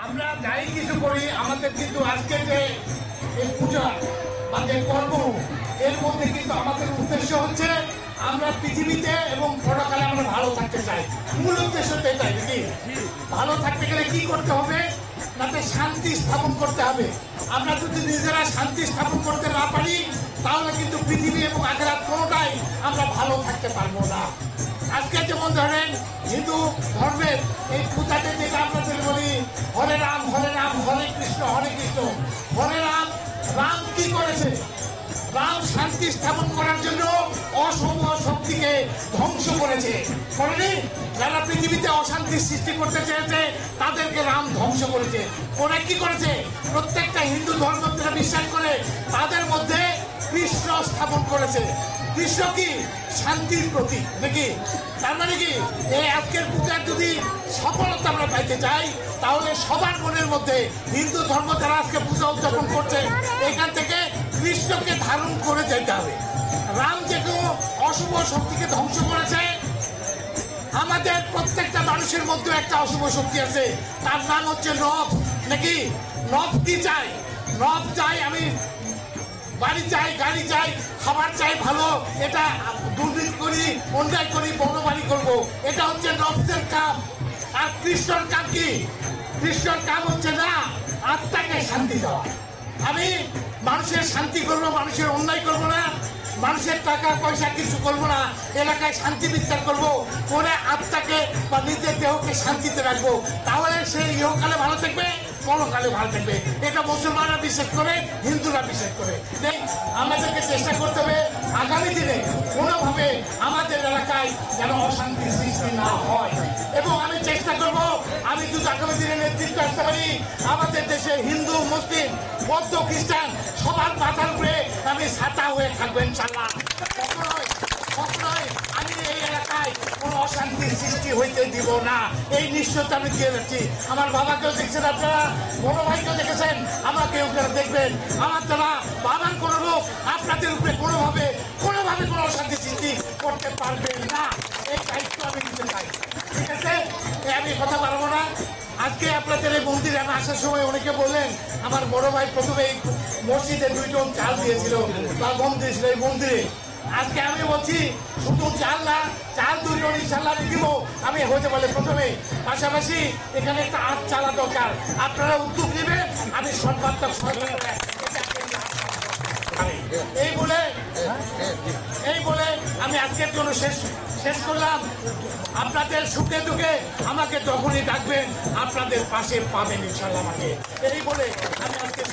আমরা যাই কিছু করি আমাদের কিন্তু আজকে যে এই পূজা বা যে কর্ম এর মধ্যে কিন্তু আমাদের উদ্দেশ্য হচ্ছে আমরা পৃথিবীতে এবং পরকালে আমরা ভালো থাকতে চাই। মূল উদ্দেশ্য এটাই নাকি? ভালো থাকতে গেলে কি করতে হবে? তাতে শান্তি স্থাপন করতে হবে। আমরা যদি নিজেরা শান্তি স্থাপন করতে না পারি তাহলে কিন্তু পৃথিবী এবং আখিরাত কোনোটাই আমরা ভালো থাকতে পারবো না। আজকে যেমন ধরেন হিন্দু ধর্মের এই পূজাতে যেটা আপনাদের বলি হরে রাম হরে কৃষ্ণ হরে রাম। রাম কি করেছে? রাম শান্তি স্থাপন করার জন্য অসম শক্তিকে ধ্বংস করেছে। করেনি? যারা পৃথিবীতে অশান্তি সৃষ্টি করতে চেয়েছে তাদেরকে রাম ধ্বংস করেছে। ওরা কি করেছে? প্রত্যেকটা হিন্দু ধর্ম যারা বিশ্বাস করে তাদের মধ্যে কৃষ্ণ স্থাপন করেছে। কৃষ্ণ কি? শান্তির প্রতীক নাকি? তার মানে কি এই আজকের পূজার যদি সফলতা আমরা পাইতে চাই তাহলে সবার মনের মধ্যে হিন্দু ধর্ম যারা আজকে পূজা উদযাপন করছে এখান থেকে কৃষ্ণকে ধারণ করে যেতে হবে। রাম যেহেতু অশুভ শক্তিকে ধ্বংস করেছে, আমাদের প্রত্যেকটা মানুষের মধ্যে একটা অশুভ শক্তি আছে, তার নাম হচ্ছে নব নাকি? নব কি চাই? নব চাই আমি বাড়ি চাই, গাড়ি চাই, খাবার চাই ভালো, এটা দুর্নীতি করি, অন্যায় করি, বনবাড়ি করব, এটা হচ্ছে নবসের কাম। আর কৃষ্ণর কাম কি? কৃষ্ণর কাম হচ্ছে না আত্মাকে শান্তি দেওয়া। আমি মানুষের শান্তি করবো, মানুষের অন্যায় করবো না, মানুষের টাকা পয়সা কিছু করবো না, এলাকায় শান্তি বিস্তার করবো, করে আত্মাকে বা নিজের দেহকে শান্তিতে রাখবো। তাহলে সে ইহকালে ভালো থাকবে, পরকালে ভালো থাকবে। এটা মুসলমানরা বিশ্বাস করে, হিন্দুরা বিশ্বাস করে। আমাদেরকে চেষ্টা করতে হবে আগামী দিনে কোনোভাবে আমাদের এলাকায় যেন অশান্তি সৃষ্টি না হয়। এবং আমি চেষ্টা করব আমি যদি আগামী দিনে নেতৃত্ব আসতে পারি আমাদের দেশে হিন্দু মুসলিম বৌদ্ধ খ্রিস্টান সবার মাথার উপরে আমি ছাতা হয়ে থাকবো ইনশাল্লাহ। কখনোই আমি এই এলাকায় কোনো অশান্তির সৃষ্টি হইতে দিব না, এই নিশ্চয়তা আমি দিয়ে যাচ্ছি। আমার বাবাকেও দেখছেন আপনারা, বড় ভাইকেও দেখেছেন, আমাকে আপনারা দেখবেন। আমার দ্বারা বাবার কোনো লোক আপনাদের উপরে কোনোভাবে কোনো অশান্তি সৃষ্টি করতে পারবেন না, এই দায়িত্ব আমি নিতে চাই। ঠিক আছে, আমি কথা পারবো না। আজকে আপনাদের এই মন্দিরে আমি আসার সময় অনেকে বললেন আমার বড় ভাই প্রথমে এই মসজিদে 2 টন চাল দিয়েছিল বা গম দিয়েছিল এই মন্দিরে। আজকে আমি বলছি শুধু চাল না, চাল 2 টন ইনশাল্লাহ আমি দিব। আমি হতে বলে প্রথমে, পাশাপাশি এখানে একটা আট চালা দরকার, আপনারা উদ্যোগ নেবেন, আমি সর্বাত্মক সহযোগিতা এই বলে আমি আজকের জন্য শেষ করলাম। আপনাদের সুখে দুঃখে আমাকে যখনই ডাকবেন আপনাদের পাশে পাবেন ইনশাল্লাহ আমাকে। এই বলে আমি আজকে